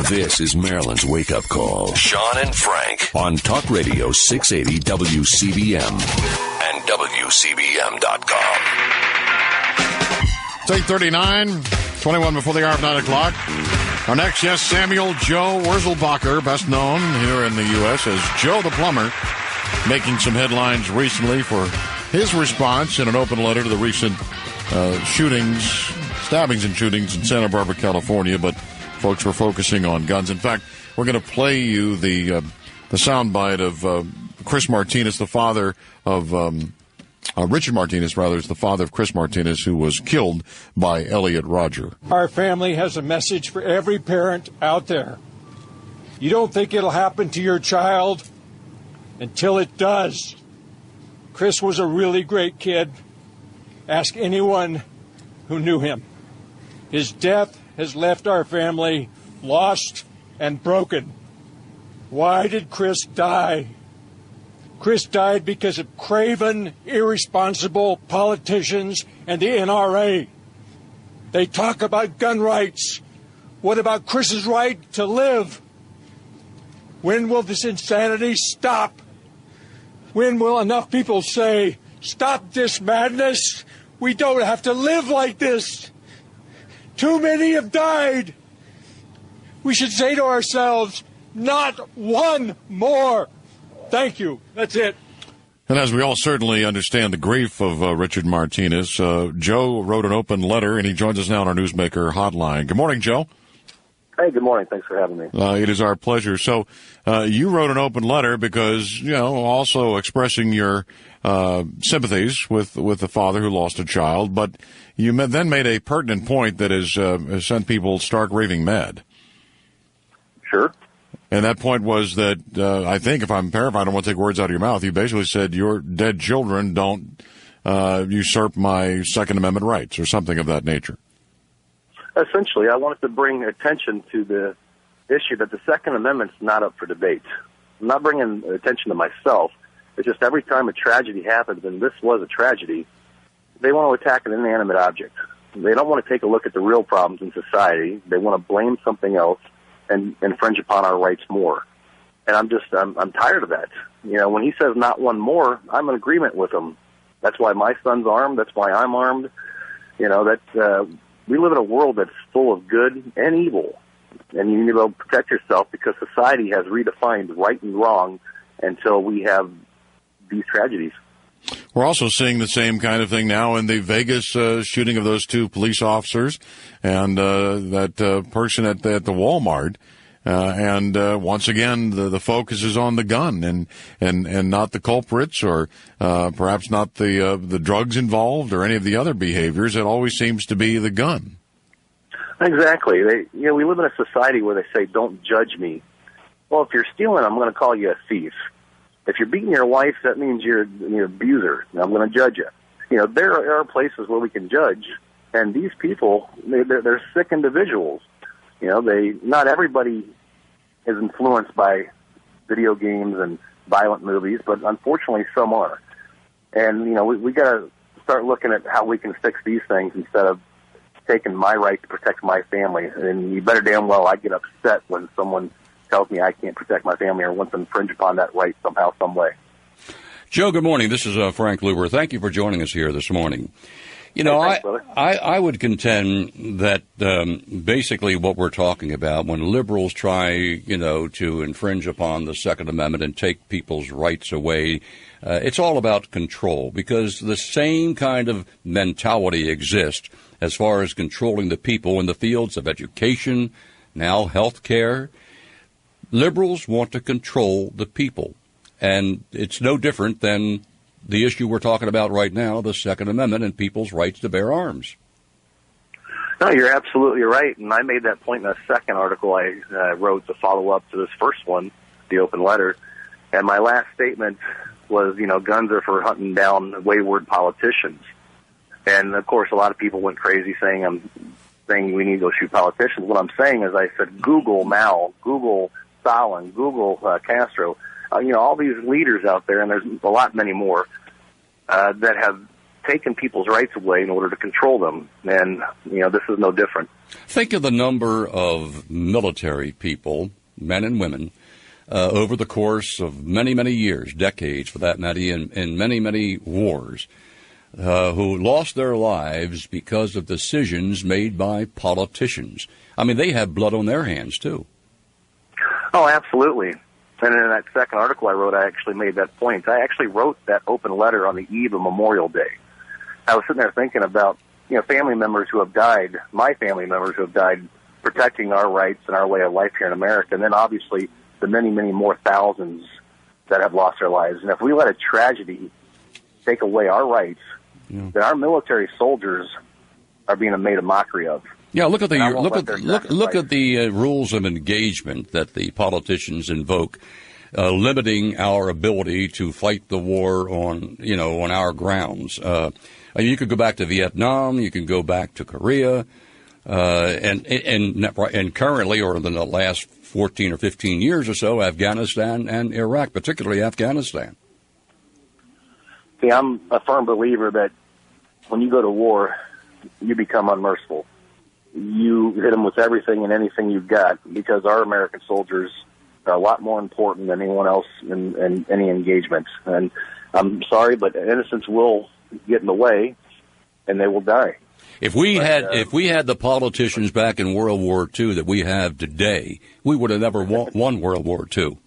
This is Maryland's wake-up call. Sean and Frank on Talk Radio 680 WCBM and WCBM.com. It's 8:39, 21 before the hour of 9 o'clock. Our next guest, Samuel Joe Wurzelbacher, best known here in the U.S. as Joe the Plummer, making some headlines recently for his response in an open letter to the recent stabbings and shootings in Santa Barbara, California, but folks were focusing on guns. In fact, we're going to play you the soundbite of Chris Martinez, the father of Richard Martinez, rather, is the father of Chris Martinez, who was killed by Elliot Rodger. Our family has a message for every parent out there. You don't think it'll happen to your child until it does. Chris was a really great kid. Ask anyone who knew him. His death has left our family lost and broken. Why did Chris die? Chris died because of craven, irresponsible politicians and the NRA. They talk about gun rights. What about Chris's right to live? When will this insanity stop? When will enough people say, stop this madness? We don't have to live like this. Too many have died. We should say to ourselves, not one more. Thank you. That's it. And as we all certainly understand the grief of Richard Martinez, Joe wrote an open letter, and he joins us now on our Newsmaker hotline. Good morning, Joe. Hey, good morning. Thanks for having me. It is our pleasure. So you wrote an open letter because, also expressing your sympathies with the father who lost a child, but you then made a pertinent point that has sent people stark raving mad. Sure. And that point was that, I think, if I'm paraphrasing, I don't want to take words out of your mouth, you basically said your dead children don't usurp my Second Amendment rights or something of that nature. Essentially, I wanted to bring attention to the issue that the Second Amendment's not up for debate. I'm not bringing attention to myself. It's just every time a tragedy happens, and this was a tragedy, they want to attack an inanimate object. They don't want to take a look at the real problems in society. They want to blame something else and infringe upon our rights more. And I'm tired of that. When he says not one more, I'm in agreement with him. That's why my son's armed. That's why I'm armed. We live in a world that's full of good and evil. And you need to protect yourself because society has redefined right and wrong until we have these tragedies. We're also seeing the same kind of thing now in the Vegas shooting of those two police officers and that person at the Walmart. Once again, the focus is on the gun and not the culprits or perhaps not the drugs involved or any of the other behaviors. It always seems to be the gun. Exactly. We live in a society where they say, don't judge me. Well, if you're stealing, I'm going to call you a thief. If you're beating your wife, that means you're an abuser. I'm going to judge you. There are places where we can judge, and these people, they're sick individuals. Not everybody is influenced by video games and violent movies, but unfortunately some are. And, we got to start looking at how we can fix these things instead of taking my right to protect my family. And you better damn well I get upset when someone tells me I can't protect my family or wants to infringe upon that right somehow, some way. Joe, good morning. This is Frank Luber. Thank you for joining us here this morning. Thanks, I would contend that basically what we're talking about when liberals try, to infringe upon the Second Amendment and take people's rights away, it's all about control because the same kind of mentality exists as far as controlling the people in the fields of education, now health care. Liberals want to control the people, and it's no different than the issue we're talking about right now, the Second Amendment and people's rights to bear arms. No, you're absolutely right, and I made that point in a second article I wrote to follow up to this first one, the open letter, and my last statement was, guns are for hunting down wayward politicians. And, of course, a lot of people went crazy saying I'm saying we need to go shoot politicians. What I'm saying is I said Google Mao, Google Stalin, Google Castro, all these leaders out there, and there's many more, that have taken people's rights away in order to control them. And, this is no different. Think of the number of military people, men and women, over the course of many, many years, decades for that matter, in many, many wars, who lost their lives because of decisions made by politicians. I mean, they have blood on their hands, too. Oh, absolutely. And in that second article I wrote, I actually made that point. I actually wrote that open letter on the eve of Memorial Day. I was sitting there thinking about, family members who have died, my family members who have died protecting our rights and our way of life here in America, and then obviously the many, many more thousands that have lost their lives. And if we let a tragedy take away our rights, then our military soldiers are being made a mockery of. Yeah, look at the rules of engagement that the politicians invoke, limiting our ability to fight the war on our grounds. You could go back to Vietnam, you can go back to Korea, and currently, or in the last 14 or 15 years or so, Afghanistan and Iraq, particularly Afghanistan. See, I'm a firm believer that when you go to war, you become unmerciful. You hit them with everything and anything you've got, because our American soldiers are a lot more important than anyone else in any engagement. And I'm sorry, but innocents will get in the way, and they will die. If we had the politicians back in World War II that we have today, we would have never won World War II.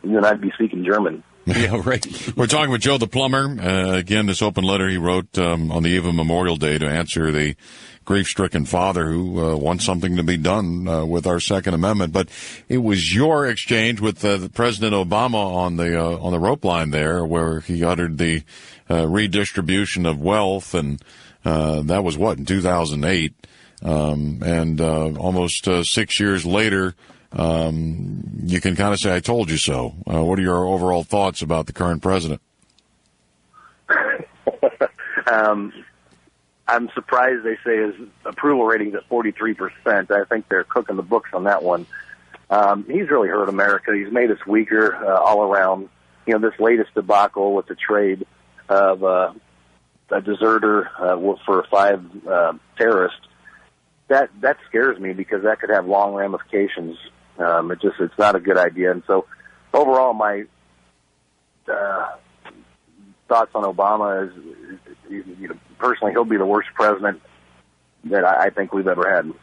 Then I'd be speaking German. Yeah, right. We're talking with Joe the Plummer. Again, this open letter he wrote on the eve of Memorial Day to answer the grief-stricken father who wants something to be done with our Second Amendment. But it was your exchange with President Obama on the rope line there, where he uttered the redistribution of wealth, and that was in 2008, and almost 6 years later. You can kind of say, I told you so. What are your overall thoughts about the current president? I'm surprised they say his approval rating's at 43%. I think they're cooking the books on that one. He's really hurt America. He's made us weaker all around. This latest debacle with the trade of a deserter for 5 terrorists, that scares me, because that could have long ramifications. It's not a good idea. And so overall, my thoughts on Obama is personally, he'll be the worst president that I think we've ever had.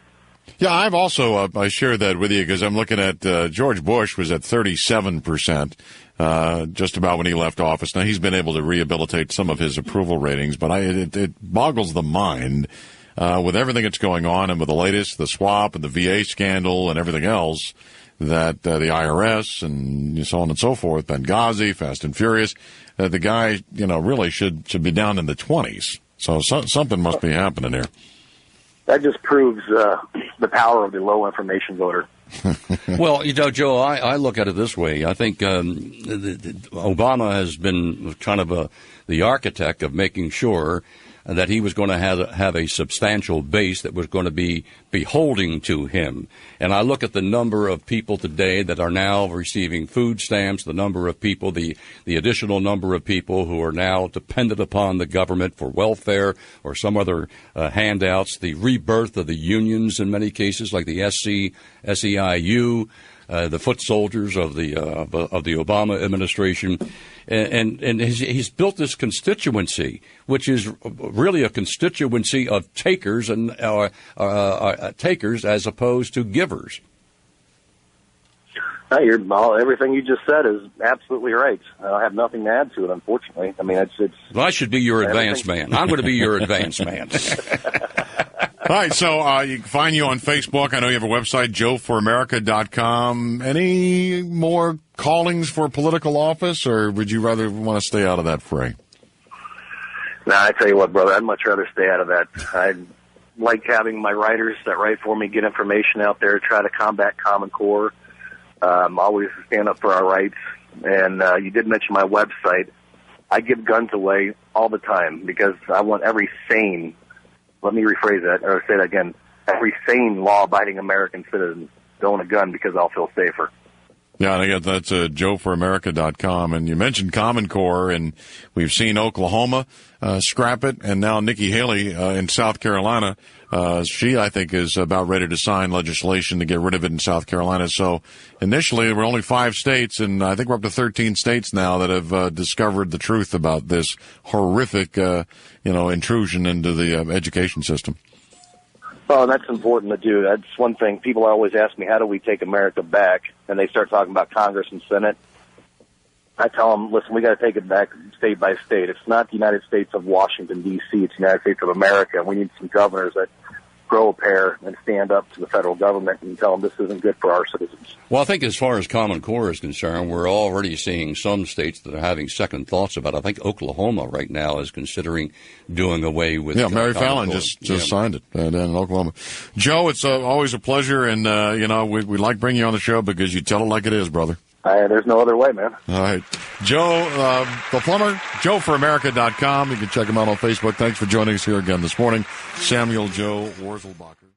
Yeah, I've also, I share that with you, because I'm looking at George Bush was at 37%, just about when he left office. Now, he's been able to rehabilitate some of his approval ratings, but it boggles the mind with everything that's going on, and with the latest, the swap and the VA scandal and everything else, that the IRS and so on and so forth, Benghazi, Fast and Furious, the guy, really should be down in the 20s. So something must be happening here. That just proves the power of the low information voter. Well, Joe, I look at it this way. I think Obama has been kind of the architect of making sure that he was going to have a substantial base that was going to be beholding to him. And I look at the number of people today that are now receiving food stamps, the number of people, the additional number of people who are now dependent upon the government for welfare or some other handouts, the rebirth of the unions in many cases, like the SEIU, the foot soldiers of the Obama administration. And he's built this constituency, which is really a constituency of takers and takers as opposed to givers. Everything you just said is absolutely right. I have nothing to add to it, unfortunately. I mean, it's. Well, I should be your advance man. I'm going to be your advance man. All right, so you can find you on Facebook. I know you have a website, joeforamerica.com. Any more callings for political office, or would you rather want to stay out of that fray? No, I tell you what, brother, I'd much rather stay out of that. I like having my writers that write for me get information out there, try to combat Common Core, always stand up for our rights. And you did mention my website. I give guns away all the time because I want every sane, let me rephrase that, or say that again, every sane, law-abiding American citizen to own a gun because I'll feel safer. Yeah, and again, that's joeforamerica.com. And you mentioned Common Core, and we've seen Oklahoma scrap it, and now Nikki Haley in South Carolina, she, I think, is about ready to sign legislation to get rid of it in South Carolina. So initially, there were only 5 states, and I think we're up to 13 states now that have discovered the truth about this horrific, intrusion into the education system. Oh, that's important to do. That's one thing. People always ask me, how do we take America back? And they start talking about Congress and Senate. I tell them, listen, we got to take it back state by state. It's not the United States of Washington, D.C. It's the United States of America. And we need some governors that grow a pair and stand up to the federal government and tell them this isn't good for our citizens. Well, I think as far as Common Core is concerned, we're already seeing some states that are having second thoughts about it. I think Oklahoma right now is considering doing away with Mary Fallon just signed it down in Oklahoma. Joe, it's always a pleasure, and we like bringing you on the show because you tell it like it is, brother. There's no other way, man. All right. Joe the Plummer, joeforamerica.com. You can check him out on Facebook. Thanks for joining us here again this morning. Samuel Joe Wurzelbacher.